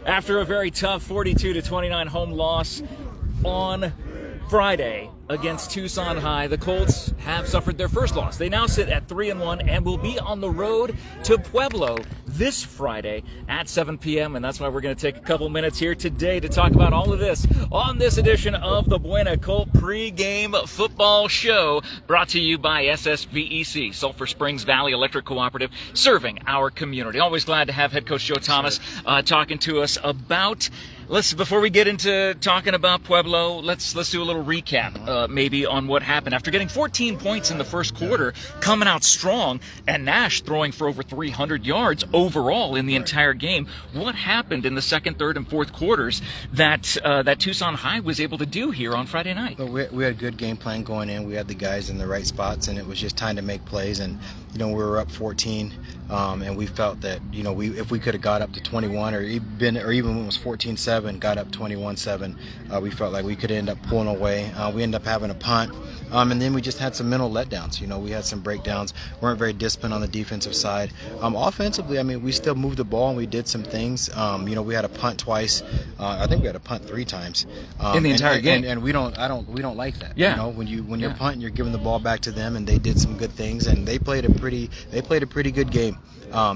After a very tough 42-29 home loss on Friday against Tucson High, the Colts have suffered their first loss. They now sit at 3-1 and will be on the road to Pueblo this Friday at 7 p.m. And that's why we're going to take a couple minutes here today to talk about all of this on this edition of the Buena Colt pregame football show, brought to you by Ssvec, Sulphur Springs Valley Electric Cooperative, serving our community. Always glad to have head coach Joe Thomas talking to us about. Before we get into talking about Pueblo, let's do a little recap, maybe on what happened after getting 14 points in the first quarter, coming out strong, and Nash throwing for over 300 yards overall in the entire game. What happened in the second, third, and fourth quarters that Tucson High was able to do here on Friday night? Well, we had a good game plan going in. We had the guys in the right spots, and it was just time to make plays. And we were up 14, and we felt that if we could have got up to 21, or even when it was 14-7. Got up 21-7. We felt like we could end up pulling away. We ended up having a punt, and then we just had some mental letdowns. We had some breakdowns. Weren't very disciplined on the defensive side. Offensively, we still moved the ball and we did some things. We had a punt twice. I think we had a punt 3 times in the entire game. And we don't like that. Yeah. When you're punting, you're giving the ball back to them, and they did some good things, and they played a pretty good game.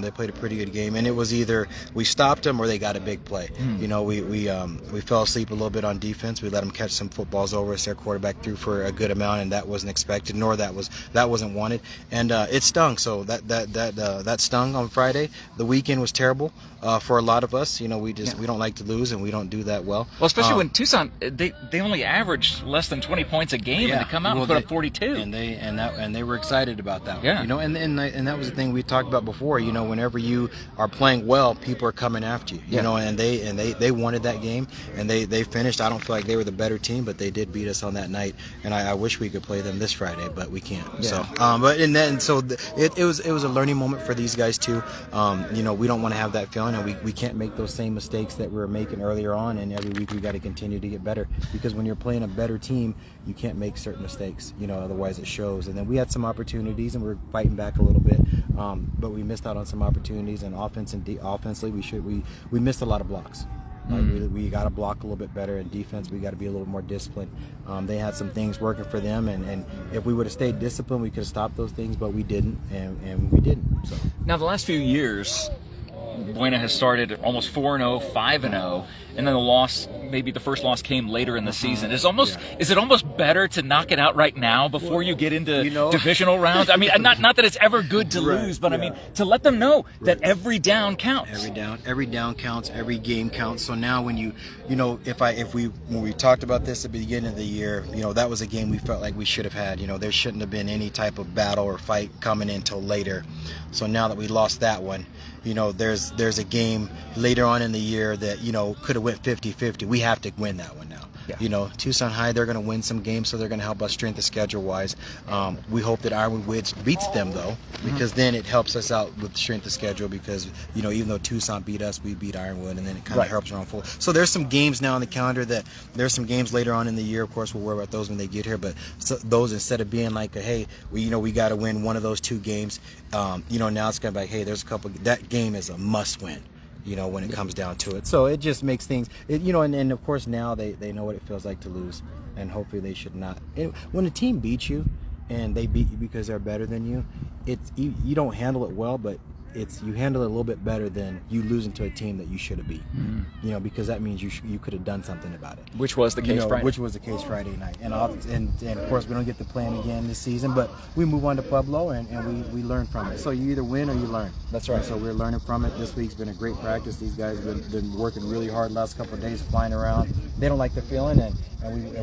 They played a pretty good game, and it was either we stopped them or they got a big play. We fell asleep a little bit on defense. We let them catch some footballs over us. Their quarterback threw for a good amount, and that wasn't expected, nor that wasn't wanted, and it stung. So that stung on Friday. The weekend was terrible for a lot of us. We don't like to lose, and we don't do that well. Well, especially when Tucson they only averaged less than 20 points a game, and they come out and put up 42. And they were excited about that. Yeah. And that was the thing we talked about before. Whenever you are playing well, people are coming after you. And they wanted that game, and they finished. I don't feel like they were the better team, but they did beat us on that night. And I wish we could play them this Friday, but we can't. Yeah. So, it was a learning moment for these guys too. We don't want to have that feeling, and we can't make those same mistakes that we were making earlier on. And every week we got to continue to get better, because when you're playing a better team, you can't make certain mistakes. Otherwise it shows. And then we had some opportunities, and we're fighting back a little bit, but we missed out on some opportunities. And offensively, we missed a lot of blocks. We got to block a little bit better. In defense, we got to be a little more disciplined. They had some things working for them, and if we would have stayed disciplined, we could have stopped those things, but we didn't, and we didn't. So now the last few years, Buena has started almost 4-0, 5-0, and then the first loss came later in the season. Is it almost better to knock it out right now before you get into divisional rounds? Not that it's ever good to lose, but to let them know that every down counts. Every down counts. Every game counts. So now when when we talked about this at the beginning of the year, that was a game we felt like we should have had. There shouldn't have been any type of battle or fight coming in until later. So now that we lost that one, there's a game later on in the year that could have went 50-50. We have to win that one now. Yeah. Tucson High, they're going to win some games, so they're going to help us strength of schedule wise. We hope that Ironwood Woods beats them though, because then it helps us out with strength of schedule, because even though Tucson beat us, we beat Ironwood, and then it kind of helps around full. So there's some games now on the calendar there's some games later on in the year. Of course, we'll worry about those when they get here, but those, instead of being like we got to win one of those 2 games, now it's going to be like, hey, there's a couple. That game is a must win. When it comes down to it. So it just makes things, and of course now they know what it feels like to lose, and hopefully they should not. When a team beats you and they beat you because they're better than you, you don't handle it well, but you handle it a little bit better than you losing to a team that you should have beat. Because that means you could have done something about it. Which was the case Friday. Which was the case Friday night. And of course we don't get to play them again this season, but we move on to Pueblo, and we learn from it. So you either win or you learn. That's right. And so we're learning from it. This week's been a great practice. These guys have been working really hard the last couple of days, flying around. They don't like the feeling, and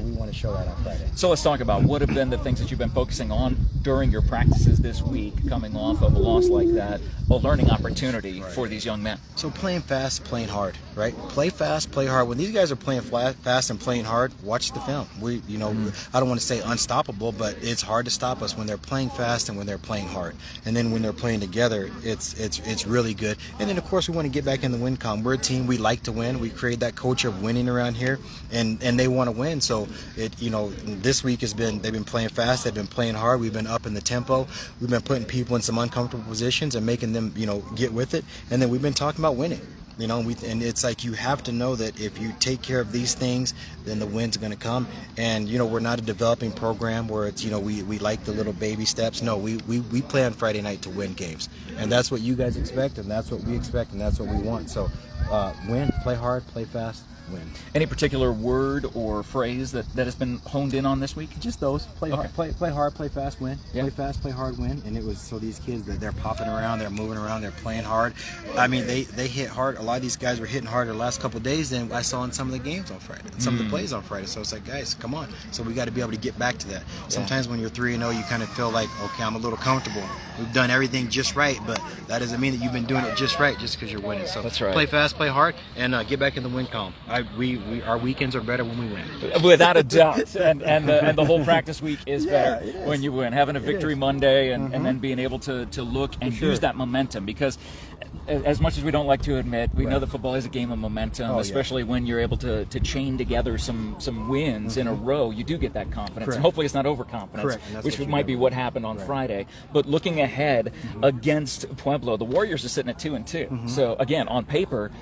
we want to show that on Friday. So let's talk about what have been the things that you've been focusing on during your practices this week, coming off of a loss like that, a learning opportunity for these young men. So playing fast, playing hard, right? Play fast, play hard. When these guys are playing fast and playing hard, watch the film. I don't want to say unstoppable, but it's hard to stop us when they're playing fast and when they're playing hard. And then when they're playing together, it's really good. And then of course we want to get back in the win column. We're a team, we like to win. We create that culture of winning around here, and they want to win. So this week they've been playing fast, they've been playing hard. We've been up in the tempo. We've been putting people in some uncomfortable positions and making them get with it. And then we've been talking about winning. You know, and it's like you have to know that if you take care of these things, then the win's going to come. And you know, we're not a developing program where it's, you know, we like the little baby steps. No, we play on Friday night to win games, and that's what you guys expect, and that's what we expect, and that's what we want. So win, play hard, play fast, win. Any particular word or phrase that has been honed in on this week? Just those. Play hard, play hard, play fast, win. Yeah. Play fast, play hard, win. And it was so these kids that they're popping around, they're moving around, they're playing hard. I mean, they hit hard. A lot of these guys were hitting hard the last couple of days than I saw in some of the games on Friday, some of the plays on Friday. So it's like, guys, come on. So we got to be able to get back to that. Sometimes when you're 3-0, you kind of feel like, okay, I'm a little comfortable. We've done everything just right, but that doesn't mean that you've been doing it just right just because you're winning. So that's right. Play fast, play hard, and get back in the win column. Our weekends are better when we win. Without a doubt, and the whole practice week is better when you win. Having a victory Monday and then being able to look and use that momentum, because as much as we don't like to admit, we know that football is a game of momentum, especially when you're able to chain together some wins in a row. You do get that confidence, and hopefully it's not overconfidence, which might be what happened on Friday. But looking ahead against Pueblo, the Warriors are sitting at 2-2. So again, on paper,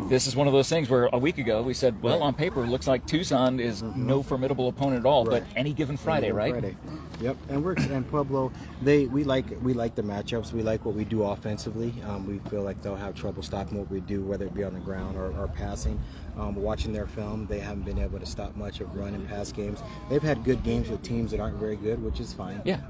this is one of those things where a week ago we said, well, on paper, it looks like Tucson is no formidable opponent at all. But any given Friday, right? Yep, and Pueblo, we like the matchups. We like what we do offensively. We feel like they'll have trouble stopping what we do, whether it be on the ground or passing. Watching their film, they haven't been able to stop much of run and pass games. They've had good games with teams that aren't very good, which is fine. Yeah.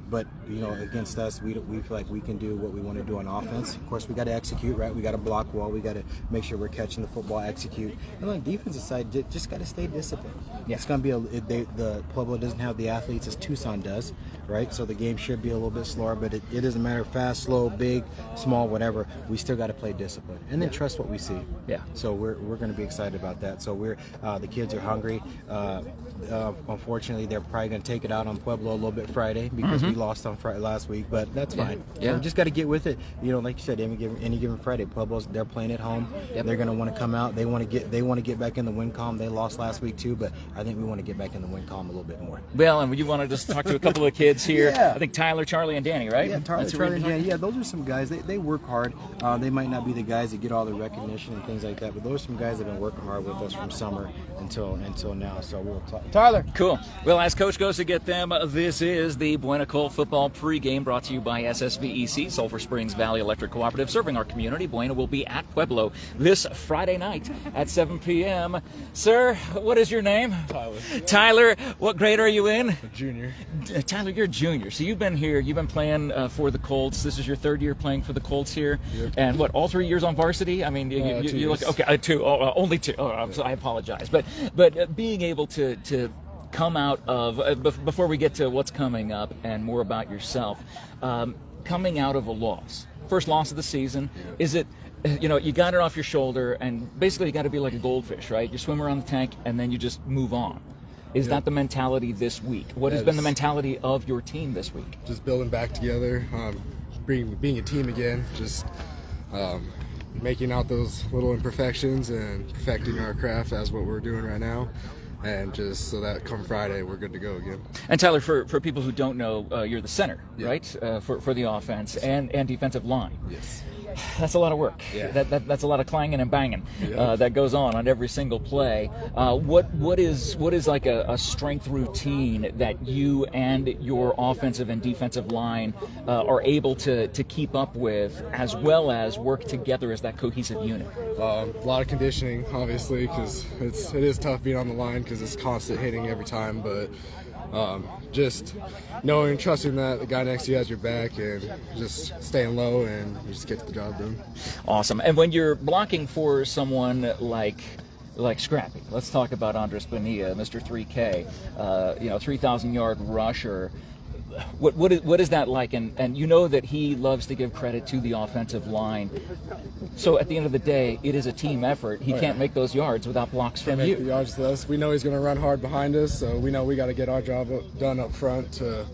But against us, we feel like we can do what we want to do on offense. Of course, we got to execute, right? We got to block well. We got to make sure we're catching the football, execute. And on the defensive side, just got to stay disciplined. Yeah. It's going to be the Pueblo doesn't have the athletes as Tucson does, right? So the game should be a little bit slower, but it doesn't matter fast, slow, big, small, whatever. We still got to play discipline and then trust what we see. Yeah. So we're going to be excited about that. So the kids are hungry. Unfortunately, they're probably going to take it out on Pueblo a little bit Friday because we lost on Friday last week, but that's fine. Yeah. So we just got to get with it. Like you said, any given Friday, Pueblo's they're playing at home. They're going to want to come out. They want to get back in the win column. They lost last week too, but I think we want to get back in the win column a little bit more. Well, and you want to just talk to a couple of kids here. I think Tyler, Charlie, and Danny, right? Yeah, Charlie and Danny. Yeah, those are some guys. They work hard. They might not be the guys that get all the recognition and things like that, but those are some guys that have been working hard with us from summer until now. So we'll talk. Tyler. Cool. Well, as Coach goes to get them, this is the Buena Colt football pregame brought to you by Ssvec, Sulphur Springs Valley Electric Cooperative, serving our community. Buena will be at Pueblo this Friday night at 7 p.m. Sir, what is your name? Tyler. Tyler, what grade are you in? Junior. Tyler, you're a junior. So you've been here. You've been playing for the Colts. This is your third year playing for the Colts here. Yep. And what, all 3 years on varsity? I mean, you look okay. Two. Only two. Oh, I apologize. But being able to come out of before we get to what's coming up and more about yourself, coming out of a loss, first loss of the season, is it? You got it off your shoulder, and basically you got to be like a goldfish, right? You swim around the tank, and then you just move on. Is that the mentality this week? What has been the mentality of your team this week? Just building back together, being a team again, just making out those little imperfections and perfecting our craft as what we're doing right now. And just so that come Friday, we're good to go again. And Tyler, for people who don't know, you're the center, right? For the offense and defensive line. Yes. That's a lot of work. Yeah. That's a lot of clanging and banging that goes on every single play. What is like a strength routine that you and your offensive and defensive line are able to keep up with, as well as work together as that cohesive unit? A lot of conditioning, obviously, because it is tough being on the line because it's constant hitting every time, but just knowing and trusting that the guy next to you has your back and just staying low and you just get the job done. Awesome. And when you're blocking for someone like Scrappy, let's talk about Andres Bonilla, Mr. 3K, 3,000-yard rusher. What is that like? And you know that he loves to give credit to the offensive line. So at the end of the day, it is a team effort. He can't make those yards without blocks from you. The yards to us. We know he's going to run hard behind us, so we know we got to get our job done up front to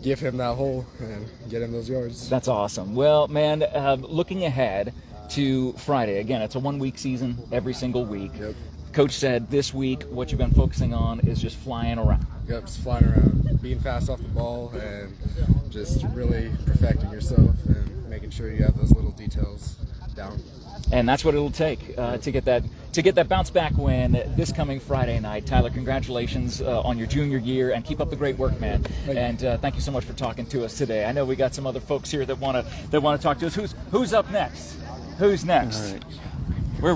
give him that hole and get him those yards. That's awesome. Well, man, looking ahead to Friday, again, it's a 1-week season every single week. Yep. Coach said this week what you've been focusing on is just flying around. Yep, just flying around, being fast off the ball, and just really perfecting yourself and making sure you have those little details down. And that's what it'll take to get that bounce back win this coming Friday night. Tyler, congratulations on your junior year, and keep up the great work, man. And thank you so much for talking to us today. I know we got some other folks here that want to talk to us. Who's up next? Who's next? All right.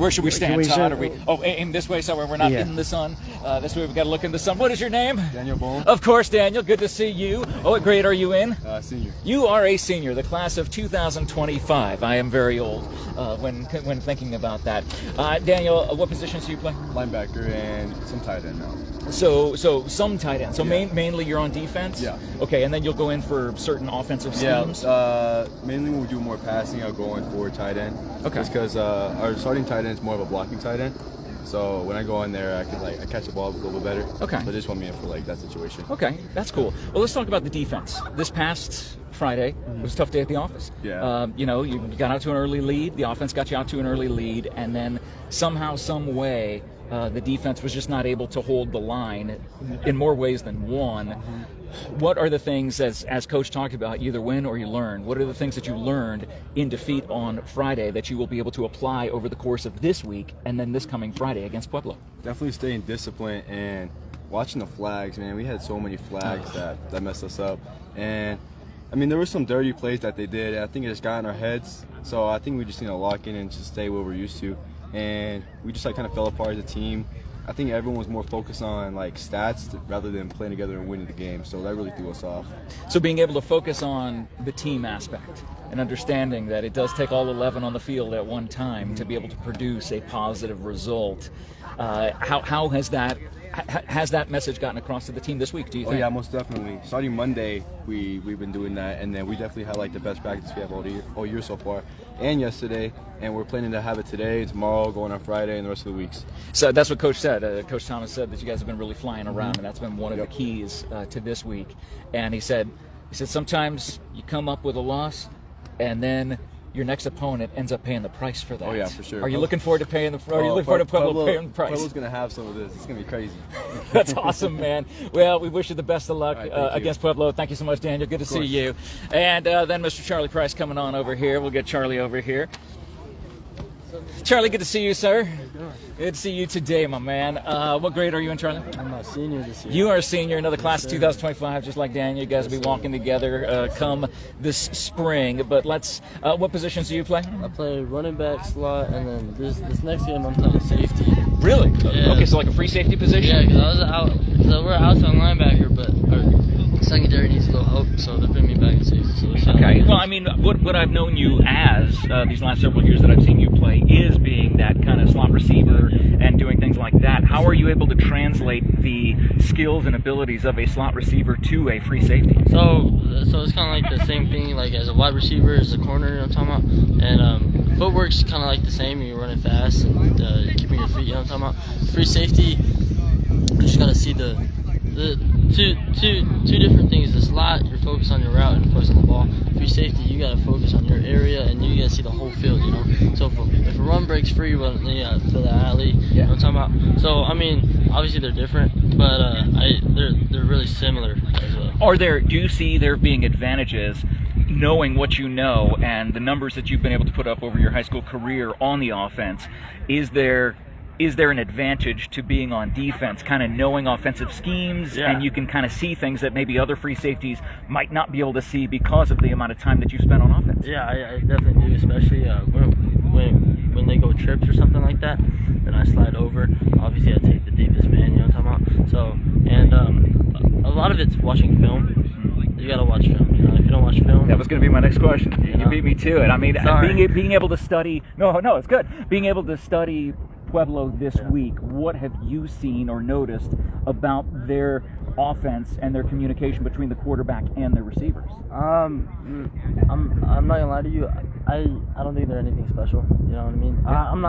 Where should we stand, Todd? Are we? Oh, aim this way, so we're not in the sun. This way, we've got to look in the sun. What is your name? Daniel Bowen. Of course, Daniel. Good to see you. Oh, what grade are you in? Senior. You are a senior, the class of 2025. I am very old when thinking about that. Daniel, what positions do you play? Linebacker and some tight end now. So some tight end. So mainly you're on defense? Yeah. Okay, and then you'll go in for certain offensive schemes? Yeah, mainly when we do more passing, I'll go in for tight end. Okay. Just because our starting tight end is more of a blocking tight end. So when I go in there, I catch the ball a little bit better. Okay. So they just want me in for that situation. Okay, that's cool. Well, let's talk about the defense. This past Friday was a tough day at the office. Yeah. You got out to an early lead. The offense got you out to an early lead, and then somehow, some way, the defense was just not able to hold the line in more ways than one. What are the things, as Coach talked about, you either win or you learn? What are the things that you learned in defeat on Friday that you will be able to apply over the course of this week and then this coming Friday against Pueblo? Definitely staying disciplined and watching the flags, man. We had so many flags that messed us up. And, there were some dirty plays that they did. I think it just got in our heads. So I think we just need to lock in and just stay where we're used to. And we just kind of fell apart as a team. I think everyone was more focused on stats rather than playing together and winning the game. So that really threw us off. So being able to focus on the team aspect and understanding that it does take all 11 on the field at one time to be able to produce a positive result. How has that message gotten across to the team this week, do you think? Oh yeah, most definitely. Starting Monday, we've been doing that, and then we definitely had the best practice we have all year so far, and yesterday, and we're planning to have it today, tomorrow, going on Friday, and the rest of the weeks. So that's what Coach said. Coach Thomas said that you guys have been really flying around, and that's been one of the keys to this week. And he said sometimes you come up with a loss, and then your next opponent ends up paying the price for that. Oh yeah, for sure. Are you looking forward to paying the? Are you looking forward to Pueblo paying the price? Pueblo's gonna have some of this. It's gonna be crazy. That's awesome, man. Well, we wish you the best of luck right, against Pueblo. Thank you so much, Daniel. Good to see you. And then Mr. Charlie Price coming on over here. We'll get Charlie over here. Charlie, good to see you, sir. How you doing? Good to see you today, my man. What grade are you in, Charlie? I'm a senior this year. You are a senior, another class of 2025, just like Daniel. You guys will be walking together come this spring. But what positions do you play? I play running back, slot, and then this next game I'm playing safety. Really? Yeah. Okay, so like a free safety position? Yeah, because we're outside linebacker, but our secondary needs a little help, so they're putting me back in safety. So okay. Well, what I've known you as these last several years that I've seen you play is being that kind of slot receiver and doing things like that. How are you able to translate the skills and abilities of a slot receiver to a free safety? So it's kind of like the same thing, as a wide receiver, as a corner, you know what I'm talking about? And footwork's kind of like the same. You're running fast and keeping your feet, you know what I'm talking about? Free safety, you just got to see the two different things. The slot, you're focused on your route and focus on the ball. Free safety, you gotta focus on your area and you gotta see the whole field, you know. So if a run breaks free, well, then you gotta fill the alley. You know what I'm talking about? So obviously they're different, but they're really similar as well. Do you see there being advantages knowing what you know and the numbers that you've been able to put up over your high school career on the offense? Is there an advantage to being on defense, kind of knowing offensive schemes, and you can kind of see things that maybe other free safeties might not be able to see because of the amount of time that you spent on offense? Yeah, I definitely do, especially when they go trips or something like that. Then I slide over. Obviously, I take the deepest man, you know what I'm talking about? So, and a lot of it's watching film. You gotta watch film. You know, if you don't watch film, that was going to be my next question. You beat me to it. Being able to study. No, it's good. Being able to study Pueblo this week, what have you seen or noticed about their offense and their communication between the quarterback and the receivers? I'm not gonna lie to you. I don't think they're anything special. You know what I mean? I'm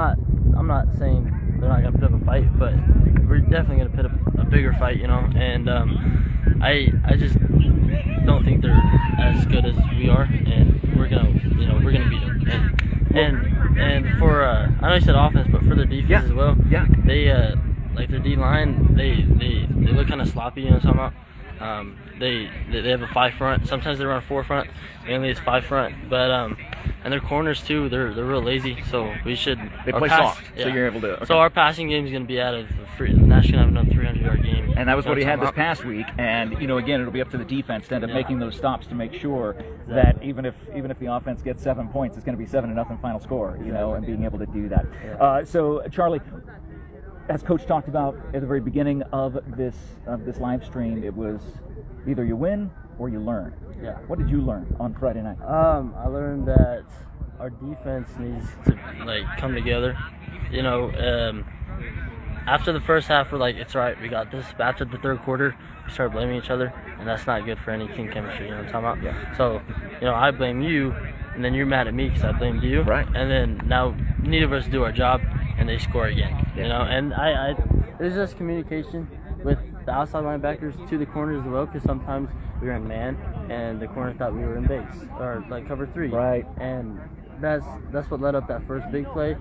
not saying they're not gonna put up a fight, but we're definitely gonna put up a bigger fight. You know, and I just don't think they're as good as we are, and we're gonna beat them. And for I know you said offense, but for their defense as well. Yeah. They their D line, they look kind of sloppy. You know what I'm talking about? They have a 5 front. Sometimes they run a 4 front. Mainly it's 5 front. But And their corners too, they're real lazy. So we should. They our play soft, so you're able to. Okay. So our passing game is going to be out of Nash going to have another 300-yard game. And that was what he had this timeout. past week. And again, it'll be up to the defense to end up making those stops to make sure that even if the offense gets 7 points, it's going to be 7-0 final score. And being able to do that. Yeah. So Charlie, as Coach talked about at the very beginning of this live stream, it was either you win or you learn. Yeah. What did you learn on Friday night? I learned that our defense needs to come together. After the first half, we're like, it's all right, we got this. But after the third quarter, we started blaming each other, and that's not good for any team chemistry. You know what I'm talking about? Yeah. So, I blame you, and then you're mad at me because I blamed you. Right. And then now neither of us do our job, and they score again. Yeah. And it's just communication with the outside linebackers to the corners as well, because sometimes we were in man, and the corner thought we were in base or cover 3. Right. And that's what led up that first big play.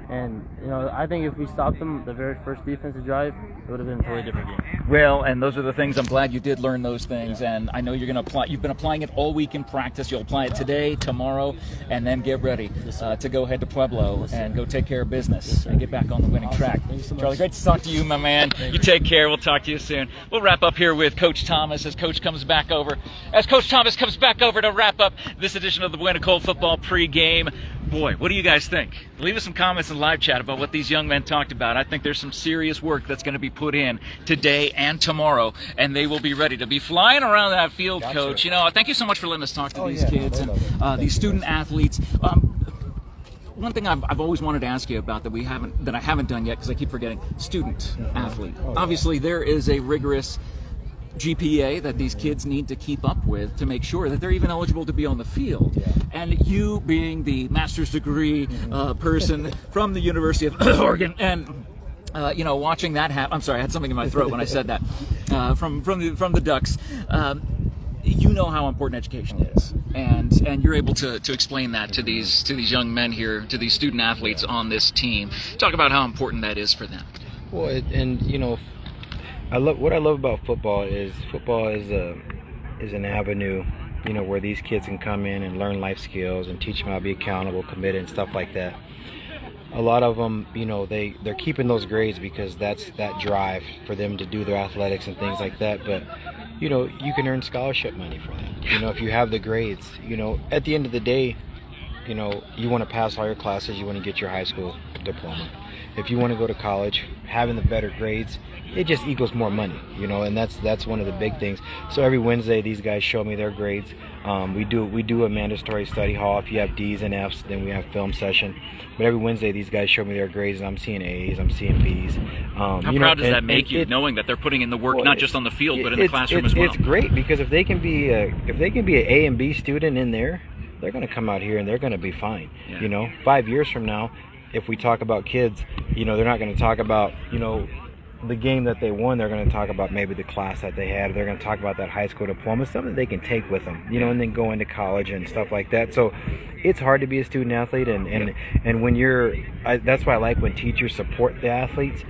And I think if we stopped them the very first defensive drive, it would have been a totally different game. Well, and those are the things. I'm glad you did learn those things, and I know you're going to apply. You've been applying it all week in practice. You'll apply it today, tomorrow, and then get ready to go head to Pueblo and go take care of business and get back on the winning track. Thank you so much. Charlie, great to talk to you, my man. You take care. We'll talk to you soon. We'll wrap up here with Coach Thomas as Coach Thomas comes back over to wrap up this edition of the Buena Colt football pregame. Boy, what do you guys think? Leave us some comments in live chat about what these young men talked about. I think there's some serious work that's going to be put in today and tomorrow, and they will be ready to be flying around that field, Gotcha. Coach. Thank you so much for letting us talk to these yeah, kids no, and these student athletes. One thing I've always wanted to ask you about that I haven't done yet because I keep forgetting, student athlete. Obviously, there is a rigorous GPA that these kids need to keep up with to make sure that they're even eligible to be on the field. Yeah. And you being the master's degree person from the University of Oregon and watching that happen. I'm sorry, I had something in my throat when I said that. From the Ducks, you know how important education is, and you're able to explain that to these young men here, to these student athletes on this team. Talk about how important that is for them. Well, what I love about football is an avenue, where these kids can come in and learn life skills and teach them how to be accountable, committed, and stuff like that. A lot of them, they're keeping those grades because that's that drive for them to do their athletics and things like that. But you can earn scholarship money for that. If you have the grades, at the end of the day, you want to pass all your classes, you want to get your high school diploma. If you want to go to college, having the better grades, it just equals more money, and that's one of the big things. So every Wednesday, these guys show me their grades. We do a mandatory study hall. If you have D's and F's, then we have film session. But every Wednesday, these guys show me their grades, and I'm seeing A's, I'm seeing B's. How proud does that make you, knowing that they're putting in the work not just on the field but in the classroom as well? It's great because if they can be an A and B student in there, they're going to come out here and they're going to be fine. Yeah. 5 years from now, if we talk about kids, they're not going to talk about the game that they won. They're going to talk about maybe the class that they had. They're going to talk about that high school diploma, something they can take with them, and then go into college and stuff like that. So it's hard to be a student athlete, and when that's why I like when teachers support the athletes,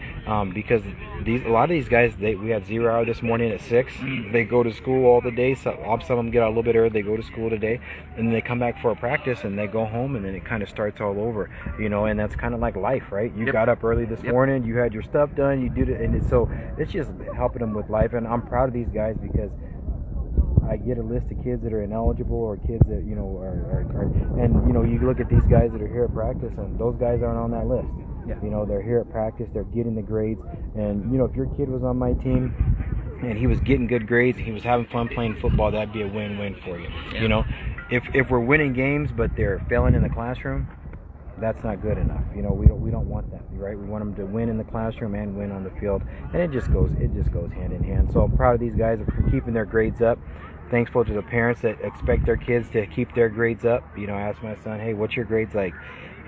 because a lot of these guys, we had 0 hour this morning at 6. They go to school all the day. Some of them get out a little bit early. They go to school today, and then they come back for a practice, and they go home, and then it kind of starts all over, and that's kind of like life, right? You got up early this morning, you had your stuff done, you did it, and so it's just helping them with life. And I'm proud of these guys because I get a list of kids that are ineligible or kids that and you look at these guys that are here at practice, and those guys aren't on that list. They're here at practice, they're getting the grades, and if your kid was on my team and he was getting good grades and he was having fun playing football, that'd be a win-win for you. If we're winning games but they're failing in the classroom, that's not good enough. We don't want that, right? We want them to win in the classroom and win on the field, and it just goes hand in hand. So I'm proud of these guys for keeping their grades up. Thankful to the parents that expect their kids to keep their grades up. I asked my son, hey, what's your grades like?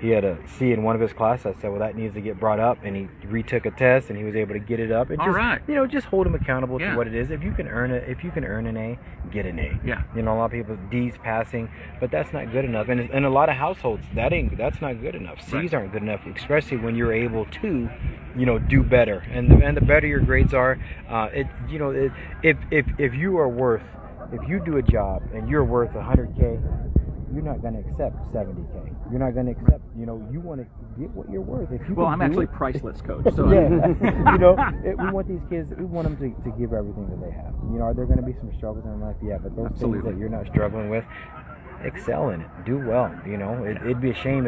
He had a C in one of his classes. I said, well, that needs to get brought up, and he retook a test, and he was able to get it up. And just hold him accountable to what it is. If you can earn an A, get an A. Yeah. A lot of people D's passing, but that's not good enough. And in a lot of households, that's not good enough. C's aren't good enough, especially when you're able to, do better. And the better your grades are, if you do a job and you're worth $100K, you're not going to accept $70K. You're not going to accept, you want to get what you're worth. If you Well, I'm actually it, priceless, coach. So yeah, we want these kids. We want them to give everything that they have. Are there going to be some struggles in life? Yeah, but those things that you're not struggling with, excel in it. Do well. It'd be a shame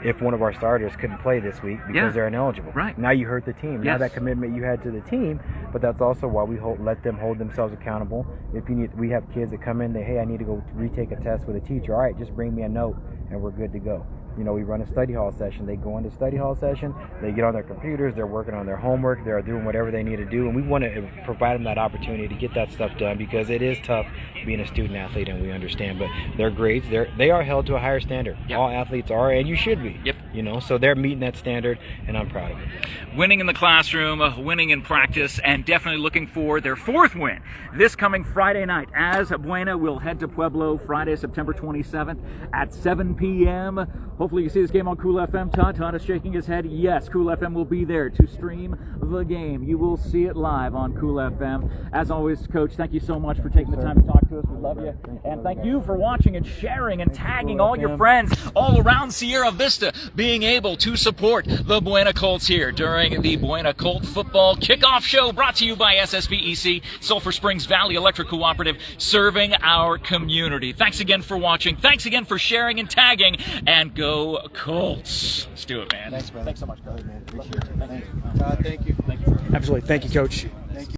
if one of our starters couldn't play this week because they're ineligible. Right. Now you hurt the team. Now Yes. that commitment you had to the team, but that's also why we let them hold themselves accountable. If you need, we have kids that come in, hey, I need to go retake a test with a teacher. All right, just bring me a note and we're good to go. We run a study hall session. They go into study hall session. They get on their computers. They're working on their homework. They're doing whatever they need to do. And we want to provide them that opportunity to get that stuff done because it is tough being a student athlete, and we understand. But their grades, they are held to a higher standard. Yep. All athletes are, and you should be. Yep. So they're meeting that standard, and I'm proud of it. Winning in the classroom, winning in practice, and definitely looking for their 4th win this coming Friday night as Buena will head to Pueblo Friday, September 27th at 7 p.m. Hopefully you see this game on Cool FM. Todd is shaking his head. Yes, Cool FM will be there to stream the game. You will see it live on Cool FM. As always, Coach, thank you so much for taking the time to talk to us. We love you. And thank you for watching and sharing and tagging all your friends all around Sierra Vista, being able to support the Buena Colts here during the Buena Colt football kickoff show, brought to you by SSVEC, Sulphur Springs Valley Electric Cooperative, serving our community. Thanks again for watching. Thanks again for sharing and tagging. And go Colts. Let's do it, man. Thanks, brother. Thanks so much, Coach. Man, appreciate it. Thank you. Thank you. Absolutely. Thank you, Coach.